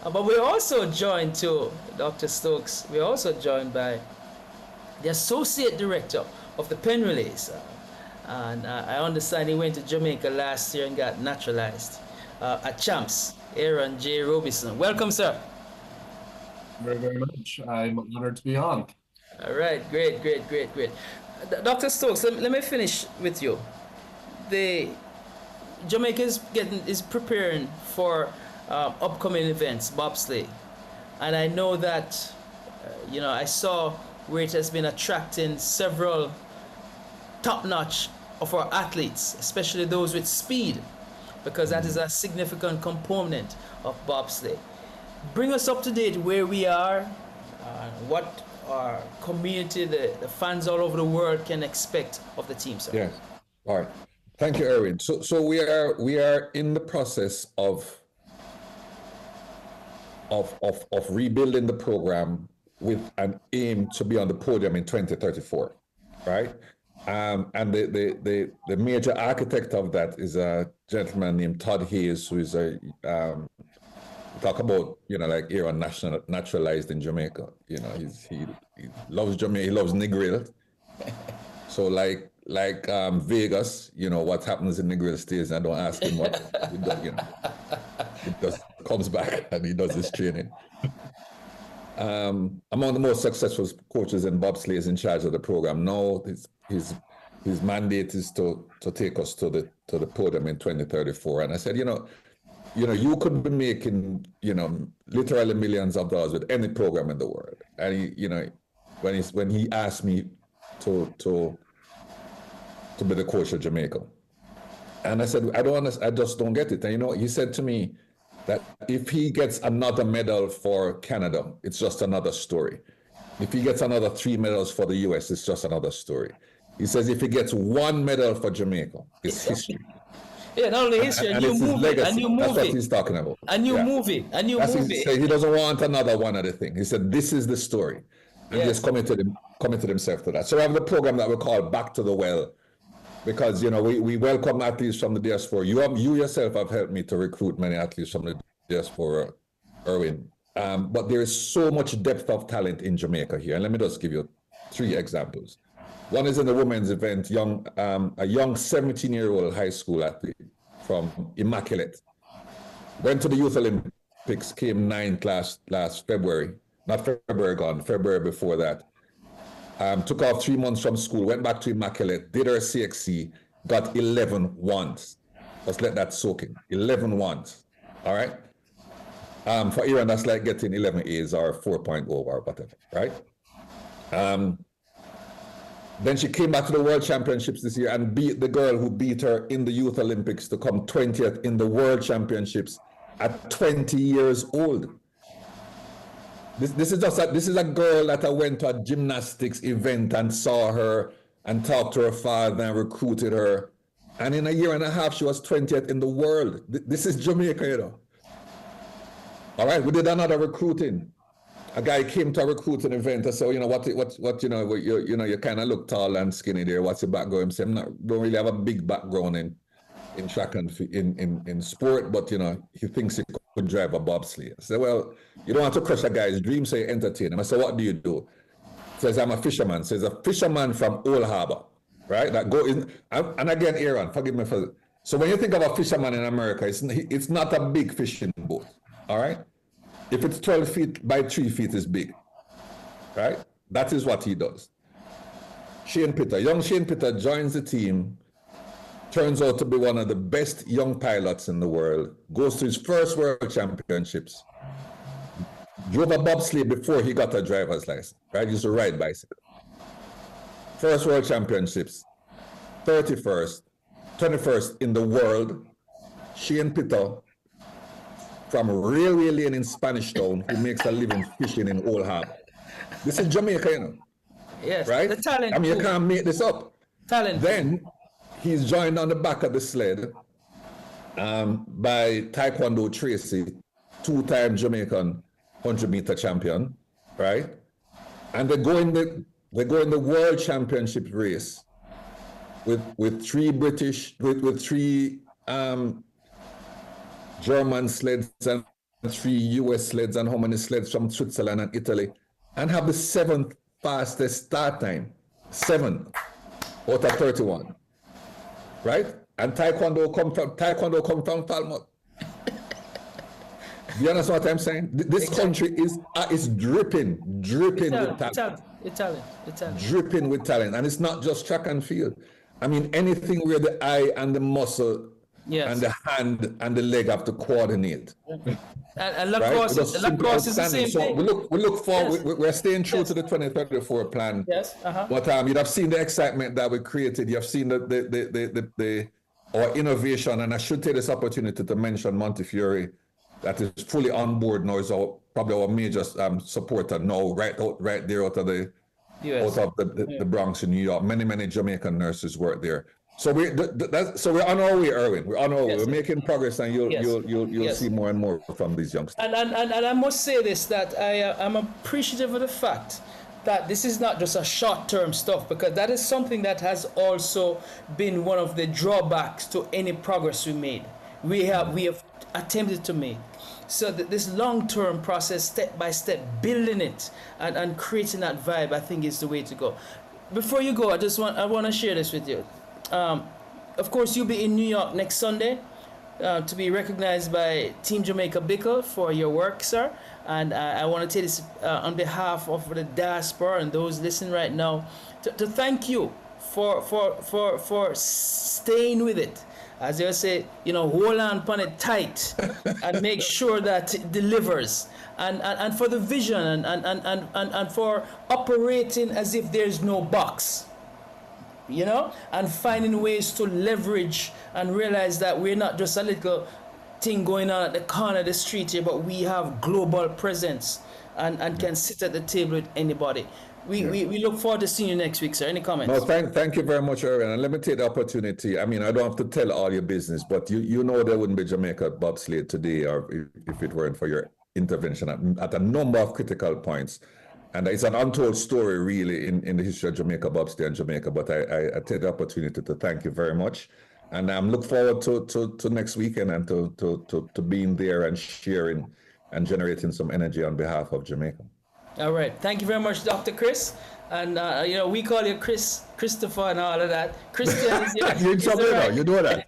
But we're also joined to Dr. Stokes. We're also joined by the associate director of the Penn Relays. And I understand he went to Jamaica last year and got naturalized at Champs, Aaron J. Robinson. Welcome, sir. Very, very much. I'm honored to be on. All right, great. Dr. Stokes, let me finish with you. The Jamaica is preparing for upcoming events, Bobsleigh, and I know that I saw where it has been attracting several top-notch of our athletes, especially those with speed, because that is a significant component of bobsleigh. Bring us up to date where we are, what our community, the fans all over the world can expect of the team, sir. Yes. All right. Thank you, Irwine. So we are in the process of rebuilding the program with an aim to be on the podium in 2034, right? And the major architect of that is a gentleman named Todd Hayes, who is talk about like Aaron naturalized in Jamaica. He loves Jamaica. He loves Negril. So like Vegas, what happens in Negril stays. And don't ask him what he does. He just comes back and he does his training. Among the most successful coaches in bobsleigh is in charge of the program now. His mandate is to take us to the podium in 2034. And I said, you could be making, literally millions of dollars with any program in the world. And when he asked me to be the coach of Jamaica, and I said, I just don't get it. And he said to me that if he gets another medal for Canada, it's just another story. If he gets another 3 medals for the US, it's just another story. He says if he gets 1 medal for Jamaica, it's history. Yeah, not only history, a new movie. That's what he's talking about. A new movie. He doesn't want another one of the thing. He said this is the story, and he's committed himself to that. So we have a program that we call Back to the Well, because we welcome athletes from the diaspora. You yourself have helped me to recruit many athletes from the diaspora, Irwine. But there is so much depth of talent in Jamaica here, and let me just give you 3 examples. One is in the women's event, a young 17-year-old high school athlete from Immaculate. Went to the Youth Olympics, came 9th last February. Not February gone, February before that. Took off 3 months from school, went back to Immaculate, did her CXC, got 11 ones. Let's let that soak in. 11 ones. All right? For Aaron, that's like getting 11 A's or 4.0 or whatever, right? Then she came back to the World Championships this year and beat the girl who beat her in the Youth Olympics to come 20th in the World Championships at 20 years old. This is a girl that I went to a gymnastics event and saw her and talked to her father and recruited her. And in a year and a half, she was 20th in the world. This is Jamaica, All right, we did another recruiting. A guy came to a recruiting event. I said, you kind of look tall and skinny there. What's your background? I said, don't really have a big background in track and in sport, but he thinks he could drive a bobsleigh. I said, well, you don't want to crush a guy's dream, so you entertain him. I said, what do you do? He says, I'm a fisherman. Says a fisherman from Old Harbor, right? That go in. And again, Aaron, forgive me for. So when you think of a fisherman in America, it's not a big fishing boat, all right? If it's 12 feet by 3 feet, it's big, right? That is what he does. Young Shane Pitter joins the team, turns out to be one of the best young pilots in the world, goes to his first World Championships, drove a bobsleigh before he got a driver's license, right? He used to ride bicycle. First World Championships, 31st, 21st in the world, Shane Pitter, from Railway Lane in Spanish Town, who makes a living fishing in Old Harbor. This is Jamaica, Yes, right? the talent. I mean, you can't make this up. Talent. Then he's joined on the back of the sled by Taekwondo Tracy, 2-time Jamaican 100-meter champion, right? And they go in the World Championship race with 3 German sleds and 3 US sleds and how many sleds from Switzerland and Italy, and have the 7th fastest start time. 7 out of 31. Right? And Taekwondo come from Falmouth. Do you understand what I'm saying? This country is dripping with talent. Italian. Dripping with talent. And it's not just track and field. I mean, anything where the eye and the muscle and the hand and the leg have to coordinate. And lacrosse, right? Lacrosse is the same thing. We look forward. We're staying true to the 2034 plan. Yes. But you'd have seen the excitement that we created. You have seen our innovation, and I should take this opportunity to mention Montefiore, that is fully on board now. Is probably our major supporter now, right there out of the US. Out of the Bronx in New York. Many Jamaican nurses work there. So we're on our way, Irwine. We're on our way. We're making progress, and you'll see more and more from these youngsters. And I must say this, that I'm appreciative of the fact that this is not just a short-term stuff, because that is something that has also been one of the drawbacks to any progress we have attempted to make. So this long-term process, step by step, building it and creating that vibe, I think is the way to go. Before you go, I want to share this with you. Of course, you'll be in New York next Sunday to be recognized by Team Jamaica Bickle for your work, sir. And I want to take this on behalf of the diaspora and those listening right now to thank you for staying with it. As they say, hold on upon it tight and make sure that it delivers. And for the vision and for operating as if there's no box. And finding ways to leverage and realize that we're not just a little thing going on at the corner of the street here, but we have global presence and can sit at the table with anybody. We look forward to seeing you next week, sir. Any comments? No, thank you very much, Irwine. And let me take the opportunity. I mean, I don't have to tell all your business, but you know there wouldn't be Jamaica Bobsleigh today, or if it weren't for your intervention at a number of critical points. And it's an untold story, really, in the history of Jamaica Bobsleigh and Jamaica. But I take the opportunity to thank you very much. And I'm look forward to next weekend and to being there and sharing and generating some energy on behalf of Jamaica. All right. Thank you very much, Dr. Chris. And, we call you Christopher and all of that. Christian is You're in trouble now. You know that.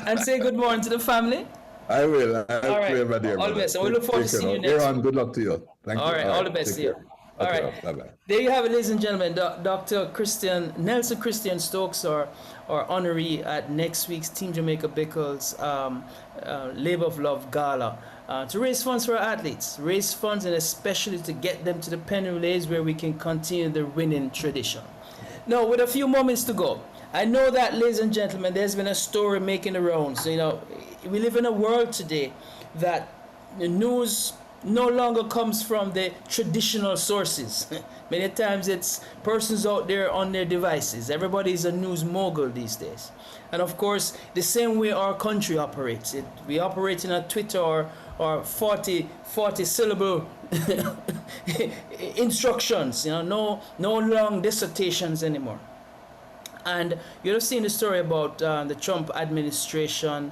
and say good morning to the family. I will. All right. My dear all the best. And we look forward to seeing you next week. Good luck to you. Thank you. All right. All the best to you. All right. Bye-bye. There you have it, ladies and gentlemen. Dr. Nelson Christian Stokes, or honoree at next week's Team Jamaica Bickle's Labor of Love Gala. To raise funds for our athletes, raise funds, and especially to get them to the Penn Relays, where we can continue the winning tradition. Now, with a few moments to go, I know that, ladies and gentlemen, there's been a story making the rounds. We live in a world today that the news no longer comes from the traditional sources. Many times it's persons out there on their devices. Everybody's a news mogul these days. And of course, the same way our country operates. We operate in a Twitter or 40 syllable instructions, no long dissertations anymore. And you've seen the story about the Trump administration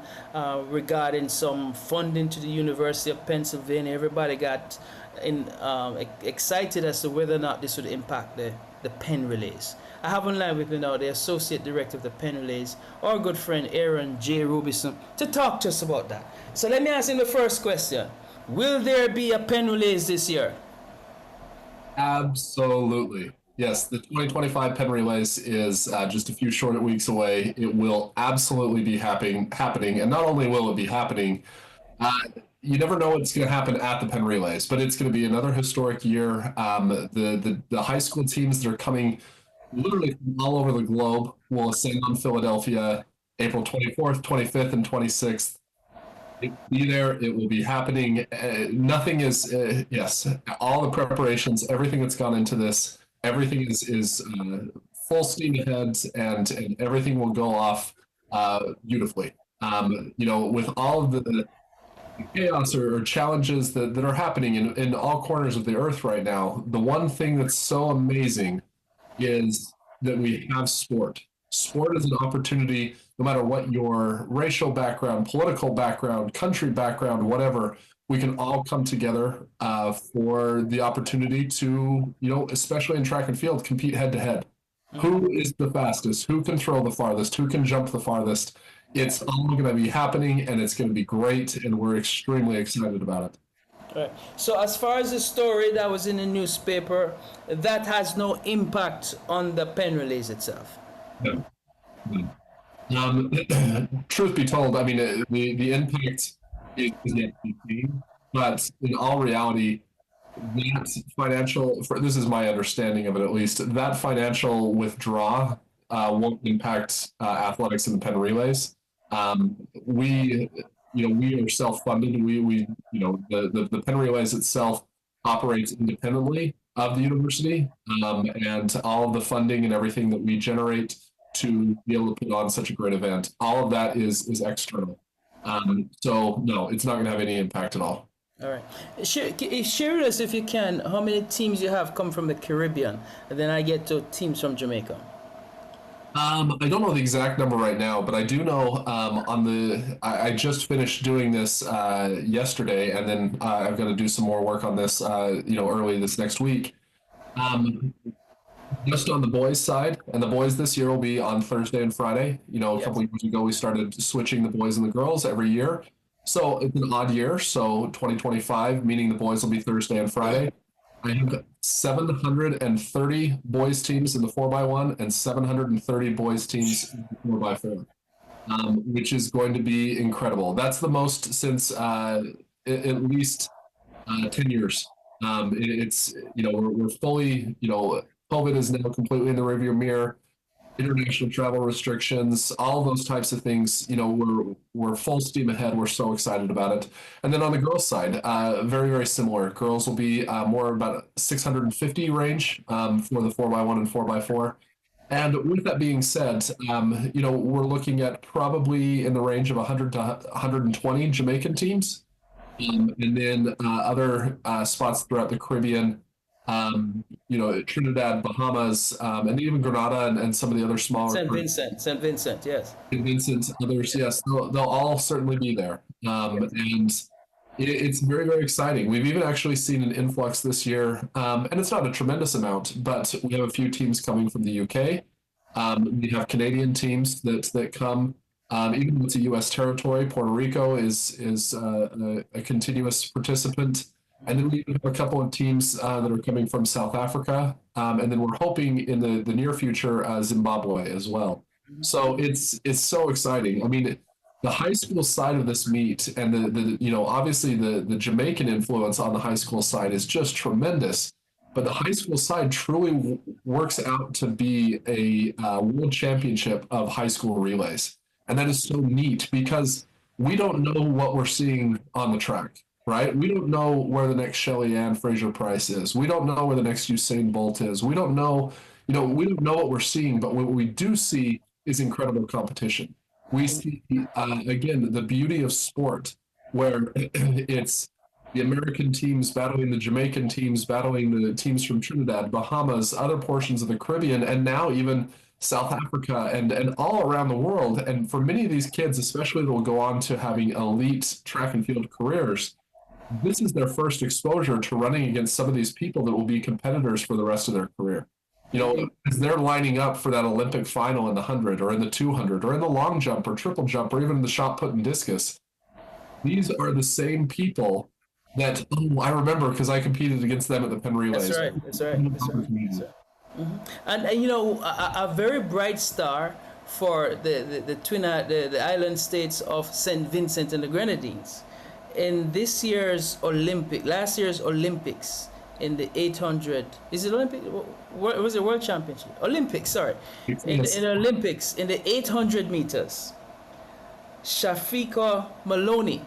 regarding some funding to the University of Pennsylvania. Everybody got excited as to whether or not this would impact the Penn Relays. I have online with me now the Associate Director of the Penn Relays, our good friend Aaron J. Robinson, to talk to us about that. So let me ask him the first question. Will there be a Penn Relays this year? Absolutely. Yes, the 2025 Penn Relays is just a few short weeks away. It will absolutely be happening. And not only will it be happening, you never know what's going to happen at the Penn Relays, but it's going to be another historic year. The high school teams that are coming literally from all over the globe will ascend on Philadelphia April 24th, 25th, and 26th. It will be there. It will be happening. Nothing is, yes, all the preparations, everything that's gone into this, everything is full steam ahead, and everything will go off beautifully. With all of the chaos or challenges that are happening in all corners of the earth right now, the one thing that's so amazing is that we have sport. Sport is an opportunity no matter what your racial background, political background, country background, whatever, we can all come together for the opportunity to, especially in track and field, compete head to head. Who is the fastest? Who can throw the farthest? Who can jump the farthest? It's all going to be happening, and it's going to be great, and we're extremely excited about it. Right. So as far as the story that was in the newspaper, that has no impact on the Penn Relays itself. No. Truth be told, I mean, the impact is yet to be seen, but in all reality, this is my understanding of it at least, that financial withdrawal won't impact athletics in the Penn Relays. We are self-funded. The Penn Relays itself operates independently of the university, and all of the funding and everything that we generate to be able to put on such a great event, all of that is external. So no, it's not going to have any impact at all. All right. Share with us, if you can, how many teams you have come from the Caribbean, and then I get to teams from Jamaica. I don't know the exact number right now, but I do know I just finished doing this yesterday, and then I've got to do some more work on this, early this next week. Just on the boys' side, and the boys this year will be on Thursday and Friday. A couple years ago, we started switching the boys and the girls every year. So it's an odd year. So 2025, meaning the boys will be Thursday and Friday. I have 730 boys teams in the 4x1 and 730 boys teams in the 4x4, which is going to be incredible. That's the most since at least 10 years. We're fully, COVID is now completely in the rearview mirror. International travel restrictions, all those types of things, we're full steam ahead. We're so excited about it. And then on the girls' side, very, very similar. Girls will be more about 650 range for the 4x1 and 4x4. And with that being said, we're looking at probably in the range of 100 to 120 Jamaican teams. And then other spots throughout the Caribbean, Trinidad, Bahamas, and even Grenada and some of the other smaller. St. Vincent, yes. St. Vincent, others, yes. They'll all certainly be there. And it's very, very exciting. We've even actually seen an influx this year, and it's not a tremendous amount, but we have a few teams coming from the UK. We have Canadian teams that come. Even though it's a U.S. territory, Puerto Rico is a continuous participant. And then we have a couple of teams that are coming from South Africa. And then we're hoping in the near future, Zimbabwe as well. So it's so exciting. I mean, the high school side of this meet and obviously the Jamaican influence on the high school side is just tremendous. But the high school side truly works out to be a world championship of high school relays. And that is so neat because we don't know what we're seeing on the track. Right? We don't know where the next Shelly Ann Fraser-Price is. We don't know where the next Usain Bolt is. We don't know, we don't know what we're seeing, but what we do see is incredible competition. We see, again, the beauty of sport where it's the American teams battling the Jamaican teams, battling the teams from Trinidad, Bahamas, other portions of the Caribbean, and now even South Africa and all around the world. And for many of these kids, especially that will go on to having elite track and field careers, this is their first exposure to running against some of these people that will be competitors for the rest of their career. As they're lining up for that Olympic final in the 100 or in the 200 or in the long jump or triple jump or even in the shot put and discus, these are the same people that I remember because I competed against them at the Penn Relays. That's right. Mm-hmm. And a very bright star for the island states of St. Vincent and the Grenadines. In last year's Olympics, in the 800, is it Olympic? What was it? World Championship? Olympics, sorry. In Olympics, in the 800 meters, Shafika Maloney,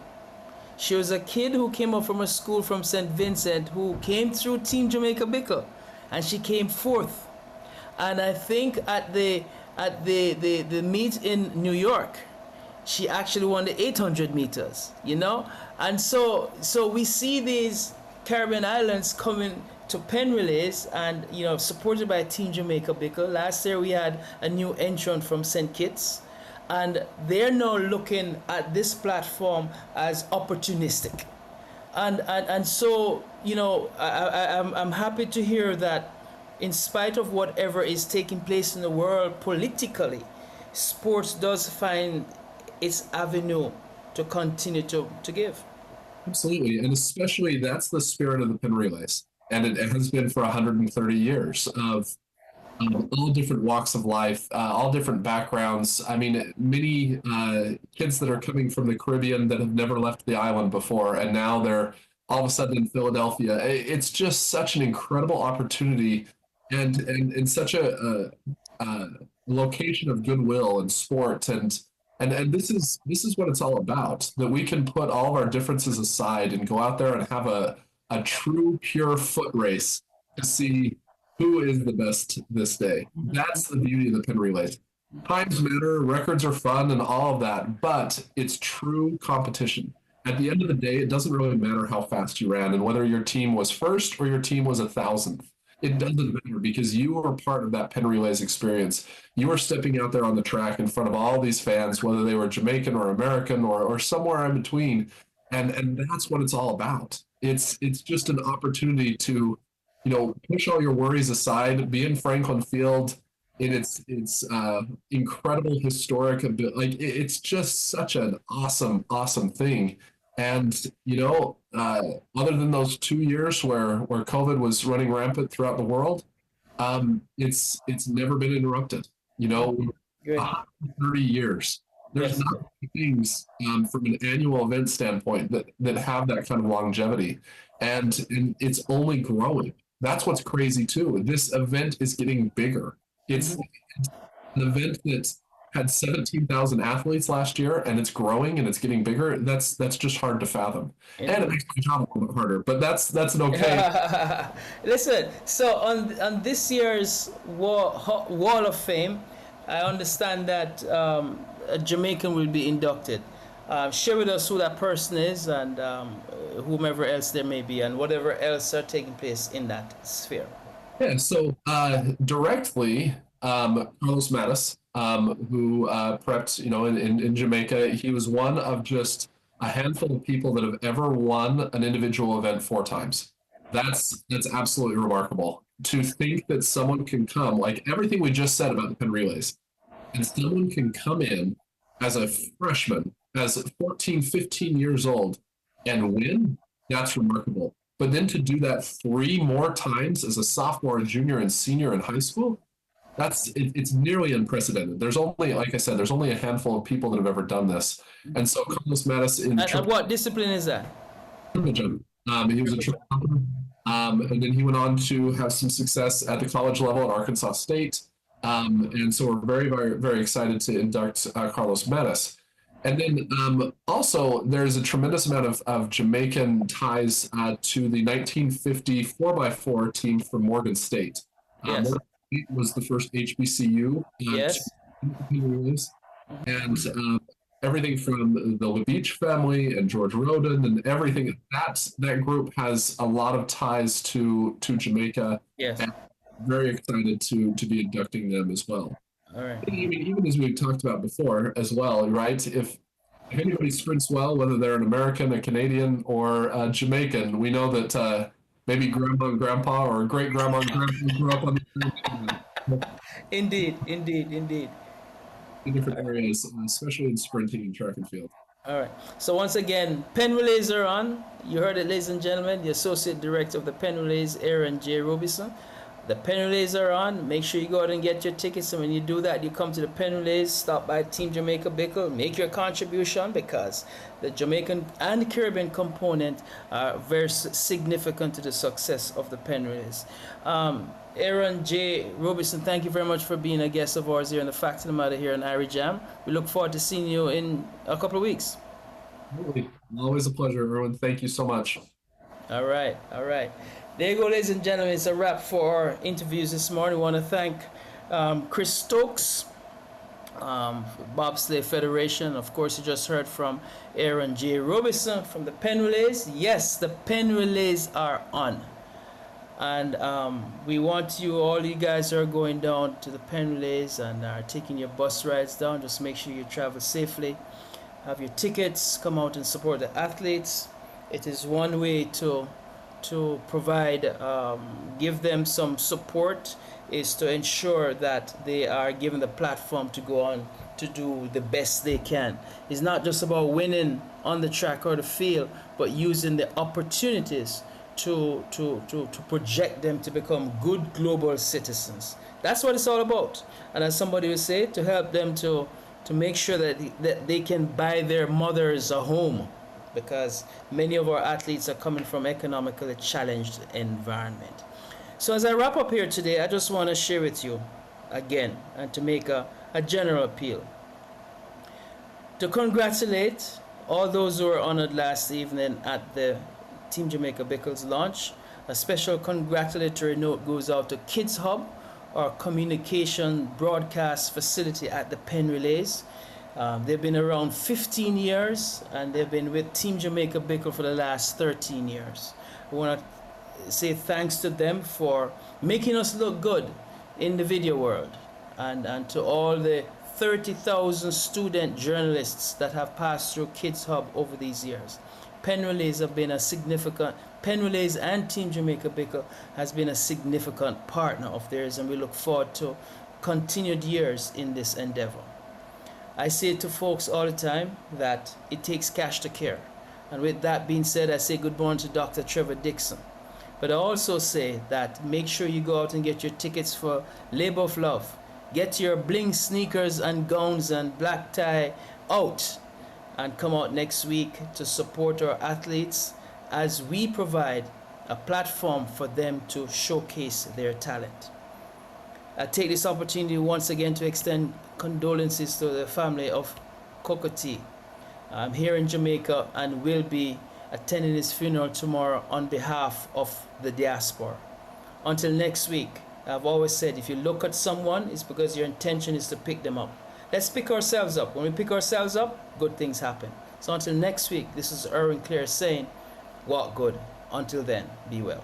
she was a kid who came up from a school from St. Vincent who came through Team Jamaica Bickle, and she came fourth. And I think at the meet in New York, she actually won the 800 meters, And so we see these Caribbean islands coming to Penn Relays and, supported by Team Jamaica Bickle. Last year we had a new entrant from St. Kitts. and they're now looking at this platform as opportunistic. And so, I'm happy to hear that in spite of whatever is taking place in the world politically, sports does find its avenue to continue to give. Absolutely. And especially that's the spirit of the Penn Relays. And it has been for 130 years of all different walks of life, all different backgrounds. I mean, many kids that are coming from the Caribbean that have never left the island before, and now they're all of a sudden in Philadelphia. It's just such an incredible opportunity, and such a location of goodwill and sport, and this is what it's all about. That we can put all of our differences aside and go out there and have a true pure foot race to see who is the best this day. That's the beauty of the Penn Relays. Times matter, records are fun, and all of that, but it's true competition. At the end of the day, it doesn't really matter how fast you ran and whether your team was first or your team was 1,000th. It doesn't matter because you are part of that Penn Relays experience. You are stepping out there on the track in front of all these fans, whether they were Jamaican or American or somewhere in between, and that's what it's all about. It's just an opportunity to push all your worries aside, be in Franklin Field in its incredible historic ability. Like it's just such an awesome thing. And other than those 2 years where COVID was running rampant throughout the world, it's never been interrupted. Good. 30 years. There's Yes. not many things from an annual event standpoint that have that kind of longevity, and it's only growing. That's what's crazy too. This event is getting bigger. It's an event that had 17,000 athletes last year, and it's growing and it's getting bigger. That's just hard to fathom, and it makes my job a little bit harder. But that's an okay. Listen, so on this year's Wall of Fame, I understand that a Jamaican will be inducted. Share with us who that person is and whomever else there may be and whatever else are taking place in that sphere. Yeah, so directly, Carlos Mattis, who prepped, in Jamaica, he was one of just a handful of people that have ever won an individual event 4 times. That's absolutely remarkable. To think that someone can come, like everything we just said about the Penn Relays, and someone can come in as a freshman, as 14, 15 years old, and win, that's remarkable. But then to do that 3 more times as a sophomore, junior, and senior in high school, it's nearly unprecedented. There's only, like I said, there's only a handful of people that have ever done this. And so Carlos Mattis in And what discipline is that? triple jump, he was a triple jumper, and then he went on to have some success at the college level at Arkansas State. And so we're very, very, very excited to induct Carlos Mattis. And then also there's a tremendous amount of Jamaican ties to the 1950 4x4 team from Morgan State. Yes. Morgan State was the first HBCU. Yes. And everything from the LaBeach family and George Roden and everything, that group has a lot of ties to Jamaica. Yes. And very excited to be inducting them as well. All right. I mean, even as we've talked about before as well, right? If anybody sprints well, whether they're an American, a Canadian, or a Jamaican, we know that maybe grandma and grandpa or great grandma and grandpa grew up on the Indeed. in different areas, especially in sprinting and track and field. All right. So once again, Penn Relays are on. You heard it, ladies and gentlemen. The Associate Director of the Penn Relays, Aaron J. Robinson. The Penn Relays are on. Make sure you go out and get your tickets. And when you do that, you come to the Penn Relays, stop by Team Jamaica Bickle, make your contribution because the Jamaican and Caribbean component are very significant to the success of the Penn Relays. Aaron J. Robinson, thank you very much for being a guest of ours here in the Fact of the Matter here on Irie Jam. We look forward to seeing you in a couple of weeks. Really, always a pleasure, Irwin. Thank you so much. All right. There you go, ladies and gentlemen. It's a wrap for our interviews this morning. We want to thank Chris Stokes, Bobsleigh Federation. Of course, you just heard from Aaron J. Robinson from the Penn Relays. Yes, the Penn Relays are on. And we want you, all you guys who are going down to the Penn Relays and are taking your bus rides down, just make sure you travel safely. Have your tickets, come out and support the athletes. It is one way to provide, give them some support, is to ensure that they are given the platform to go on to do the best they can. It's not just about winning on the track or the field, but using the opportunities to project them to become good global citizens. That's what it's all about. And as somebody would say, to help them to make sure that they can buy their mothers a home, because many of our athletes are coming from economically challenged environment. So as I wrap up here today, I just want to share with you again and to make a general appeal to congratulate all those who were honored last evening at the Team Jamaica Bickles launch. A special congratulatory note goes out to Kids Hub, our communication broadcast facility at the Penn Relays. They've been around 15 years and they've been with Team Jamaica Bickle for the last 13 years. I want to say thanks to them for making us look good in the video world, and to all the 30,000 student journalists that have passed through Kids Hub over these years. Penn Relays have been a significant, Penn Relays and Team Jamaica Bickle has been a significant partner of theirs, and we look forward to continued years in this endeavor. I say to folks all the time that it takes cash to care. And with that being said, I say good morning to Dr. Trevor Dixon. But I also say that make sure you go out and get your tickets for Labor of Love. Get your bling sneakers and gowns and black tie out, and come out next week to support our athletes as we provide a platform for them to showcase their talent. I take this opportunity once again to extend condolences to the family of Kokoti. I'm here in Jamaica and will be attending his funeral tomorrow on behalf of the diaspora. Until next week, I've always said if you look at someone, it's because your intention is to pick them up. Let's pick ourselves up. When we pick ourselves up, good things happen. So until next week, this is Irwine Clare saying, walk good. Until then, be well.